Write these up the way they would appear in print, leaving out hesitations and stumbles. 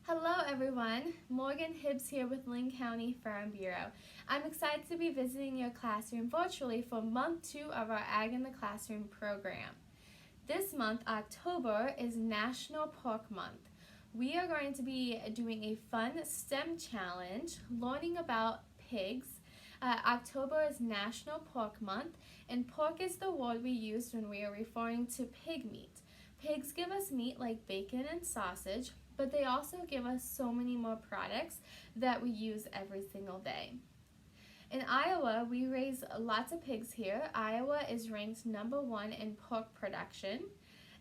Hello everyone, Morgan Hibbs here with Linn County Farm Bureau. I'm excited to be visiting your classroom virtually for month 2 of our Ag in the Classroom program. This month, October, is National Pork Month. We are going to be doing a fun STEM challenge, learning about pigs. October is National Pork Month, and pork is the word we use when we are referring to pig meat. Pigs give us meat like bacon and sausage, but they also give us so many more products that we use every single day. In Iowa, we raise lots of pigs here. Iowa is ranked #1 in pork production,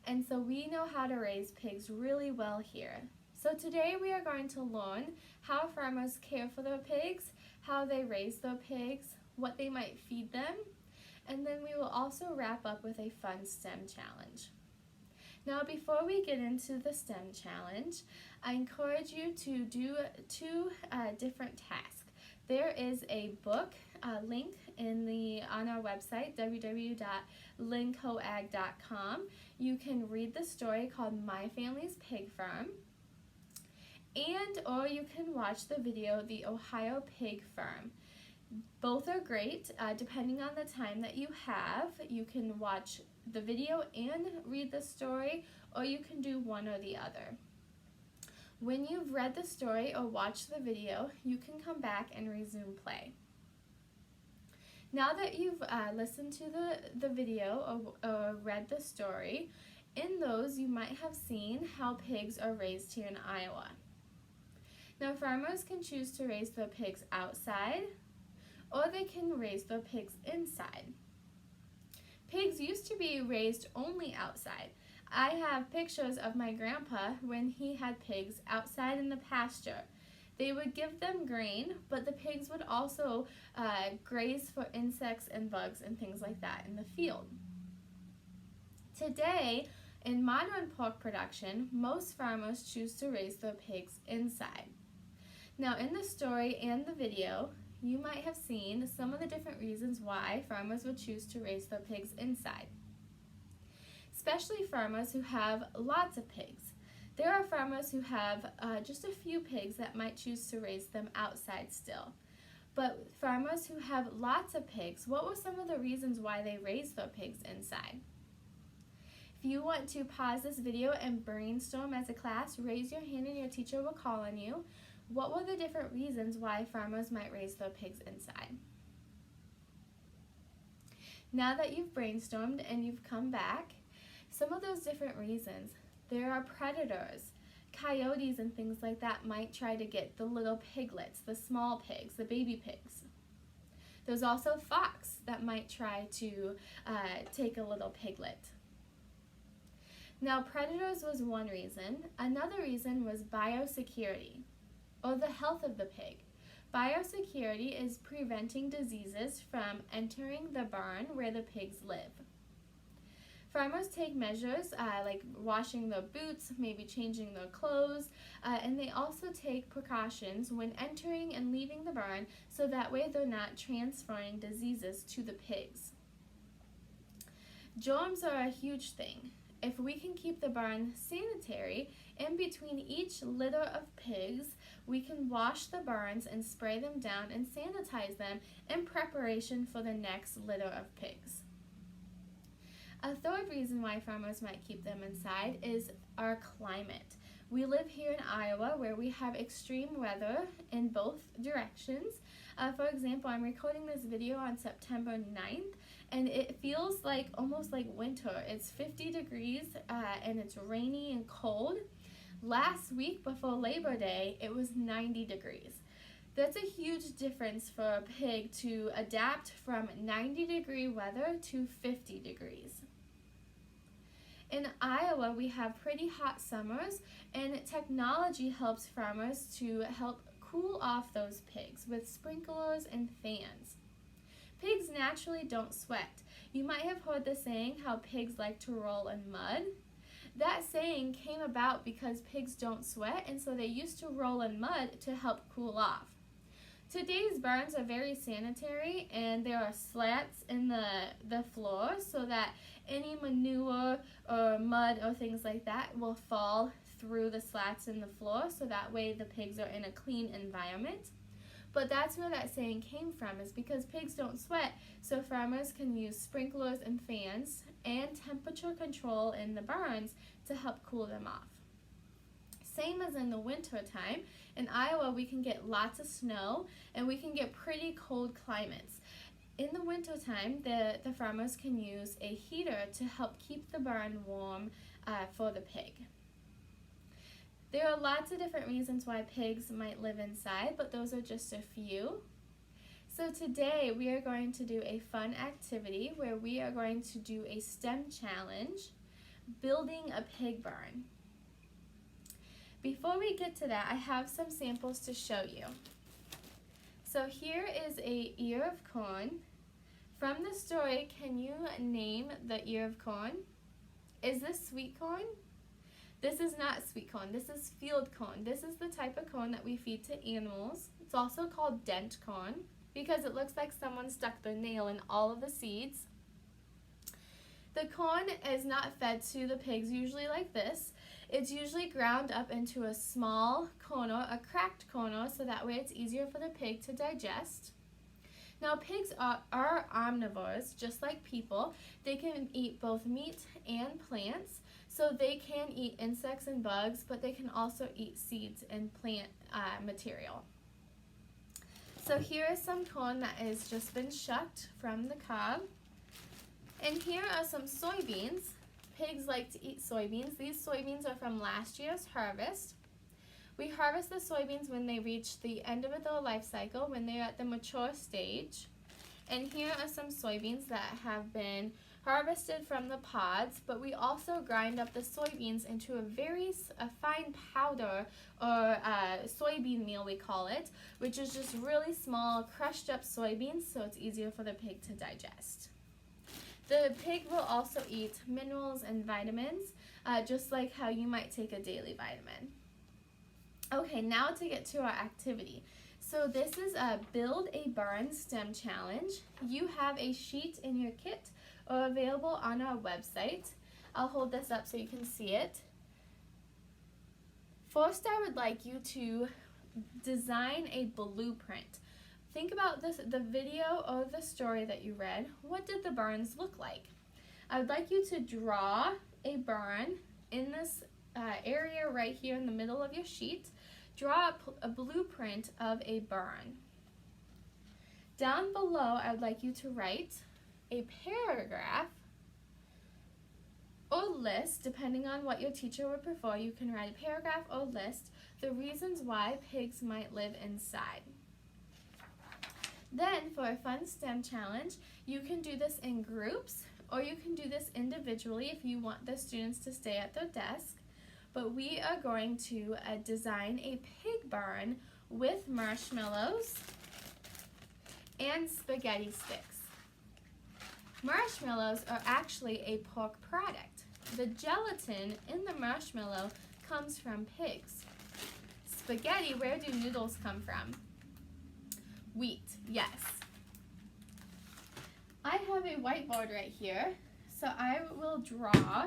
and so we know how to raise pigs really well here. So today we are going to learn how farmers care for their pigs, how they raise their pigs, what they might feed them, and then we will also wrap up with a fun STEM challenge. Now, before we get into the STEM challenge, I encourage you to do two different tasks. There is a book link on our website, www.linncoag.com. You can read the story called My Family's Pig Farm, or you can watch the video, The Ohio Pig Farm. Both are great. Depending on the time that you have, you can watch the video and read the story, or you can do one or the other. When you've read the story or watched the video, you can come back and resume play. Now that you've listened to the video or read the story, in those you might have seen how pigs are raised here in Iowa. Now, farmers can choose to raise their pigs outside, or they can raise their pigs inside. Pigs used to be raised only outside. I have pictures of my grandpa when he had pigs outside in the pasture. They would give them grain, but the pigs would also graze for insects and bugs and things like that in the field. Today, in modern pork production, most farmers choose to raise their pigs inside. Now, in the story and the video, you might have seen some of the different reasons why farmers would choose to raise their pigs inside, especially farmers who have lots of pigs. There are farmers who have just a few pigs that might choose to raise them outside still. But farmers who have lots of pigs, what were some of the reasons why they raised their pigs inside? If you want to pause this video and brainstorm as a class, raise your hand and your teacher will call on you. What were the different reasons why farmers might raise their pigs inside? Now that you've brainstormed and you've come back, some of those different reasons, there are predators. Coyotes and things like that might try to get the little piglets, the small pigs, the baby pigs. There's also fox that might try to take a little piglet. Now, predators was one reason. Another reason was biosecurity, or the health of the pig. Biosecurity is preventing diseases from entering the barn where the pigs live. Farmers take measures like washing their boots, maybe changing their clothes, and they also take precautions when entering and leaving the barn so that way they're not transferring diseases to the pigs. Germs are a huge thing. If we can keep the barn sanitary, in between each litter of pigs, we can wash the barns and spray them down and sanitize them in preparation for the next litter of pigs. A third reason why farmers might keep them inside is our climate. We live here in Iowa where we have extreme weather in both directions. For example, I'm recording this video on September 9th, and it feels like almost like winter. It's 50 degrees and it's rainy and cold. Last week before Labor Day, it was 90 degrees. That's a huge difference for a pig to adapt from 90-degree weather to 50 degrees. In Iowa, we have pretty hot summers, and technology helps farmers to help cool off those pigs with sprinklers and fans. Pigs naturally don't sweat. You might have heard the saying how pigs like to roll in mud. That saying came about because pigs don't sweat, and so they used to roll in mud to help cool off. Today's barns are very sanitary, and there are slats in the floor so that any manure or mud or things like that will fall through the slats in the floor, so that way the pigs are in a clean environment. But that's where that saying came from, is because pigs don't sweat, so farmers can use sprinklers and fans and temperature control in the barns to help cool them off. Same as in the winter time, in Iowa we can get lots of snow and we can get pretty cold climates. In the winter time, the farmers can use a heater to help keep the barn warm for the pig. There are lots of different reasons why pigs might live inside, but those are just a few. So today we are going to do a fun activity where we are going to do a STEM challenge, building a pig barn. Before we get to that, I have some samples to show you. So here is a ear of corn. From the story, can you name the ear of corn? Is this sweet corn? This is not sweet corn. This is field corn. This is the type of corn that we feed to animals. It's also called dent corn because it looks like someone stuck their nail in all of the seeds. The corn is not fed to the pigs usually like this. It's usually ground up into a small kernel, a cracked kernel, so that way it's easier for the pig to digest. Now pigs are omnivores, just like people. They can eat both meat and plants. So they can eat insects and bugs, but they can also eat seeds and plant material. So here is some corn that has just been shucked from the cob. And here are some soybeans. Pigs like to eat soybeans. These soybeans are from last year's harvest. We harvest the soybeans when they reach the end of their life cycle, when they're at the mature stage. And here are some soybeans that have been harvested from the pods, but we also grind up the soybeans into a fine powder, or soybean meal we call it, which is just really small crushed up soybeans, so it's easier for the pig to digest. The pig will also eat minerals and vitamins, just like how you might take a daily vitamin. Okay, now to get to our activity. So this is a Build a Barn STEM challenge. You have a sheet in your kit or available on our website. I'll hold this up so you can see it. First, I would like you to design a blueprint. Think about the video or the story that you read. What did the barns look like? I would like you to draw a barn in this area right here in the middle of your sheet. Draw a blueprint of a barn. Down below, I would like you to write a paragraph or list, depending on what your teacher would prefer. You can write a paragraph or list the reasons why pigs might live inside. Then, for a fun STEM challenge, you can do this in groups or you can do this individually if you want the students to stay at their desk. But we are going to design a pig barn with marshmallows and spaghetti sticks. Marshmallows are actually a pork product. The gelatin in the marshmallow comes from pigs. Spaghetti, where do noodles come from? Wheat, yes. I have a whiteboard right here, so I will draw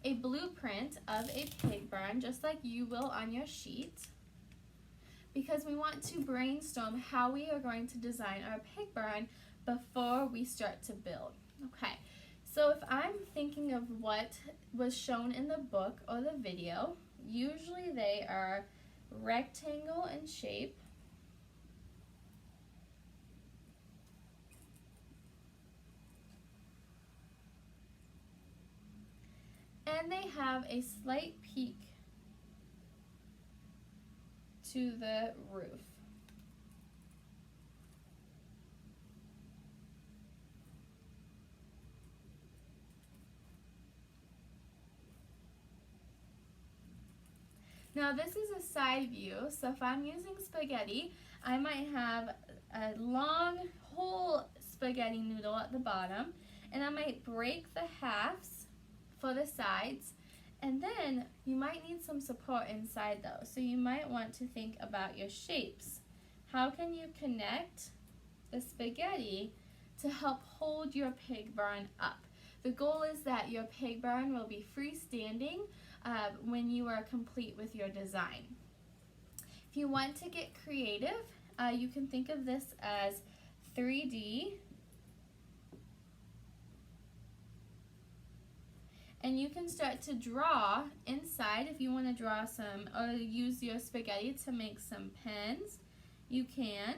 a blueprint of a pig barn, just like you will on your sheet, because we want to brainstorm how we are going to design our pig barn before we start to build. Okay, so if I'm thinking of what was shown in the book or the video, usually they are rectangle in shape. And they have a slight peak to the roof. Now this is a side view, so if I'm using spaghetti, I might have a long whole spaghetti noodle at the bottom, and I might break the halves for the sides, and then you might need some support inside though, so you might want to think about your shapes. How can you connect the spaghetti to help hold your pig barn up? The goal is that your pig barn will be freestanding when you are complete with your design. If you want to get creative, you can think of this as 3D. And you can start to draw inside if you want to draw some, or use your spaghetti to make some pens. You can,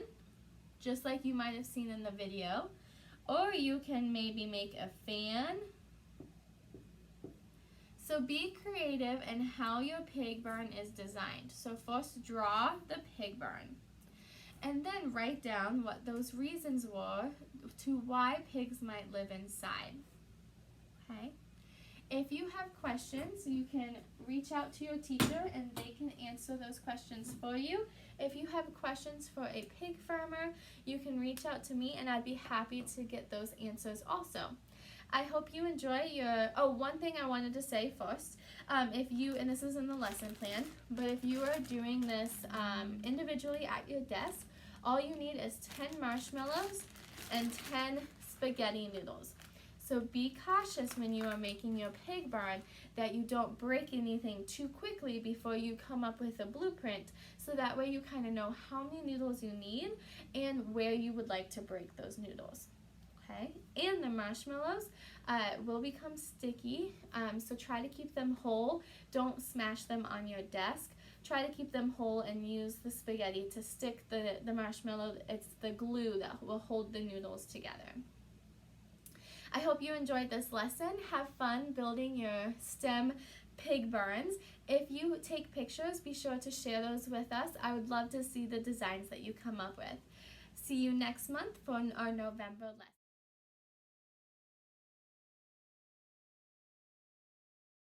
just like you might have seen in the video. Or you can maybe make a fan. So be creative in how your pig barn is designed. So first draw the pig barn. And then write down what those reasons were to why pigs might live inside. Okay? If you have questions, you can reach out to your teacher and they can answer those questions for you. If you have questions for a pig farmer, you can reach out to me and I'd be happy to get those answers also. I hope you enjoy your, one thing I wanted to say first, and this is in the lesson plan, but if you are doing this individually at your desk, all you need is 10 marshmallows and 10 spaghetti noodles. So be cautious when you are making your pig barn that you don't break anything too quickly before you come up with a blueprint, so that way you kind of know how many noodles you need and where you would like to break those noodles. Okay, and the marshmallows will become sticky, so try to keep them whole. Don't smash them on your desk. Try to keep them whole and use the spaghetti to stick the marshmallow. It's the glue that will hold the noodles together. I hope you enjoyed this lesson. Have fun building your STEM pig barns. If you take pictures, be sure to share those with us. I would love to see the designs that you come up with. See you next month for our November lesson.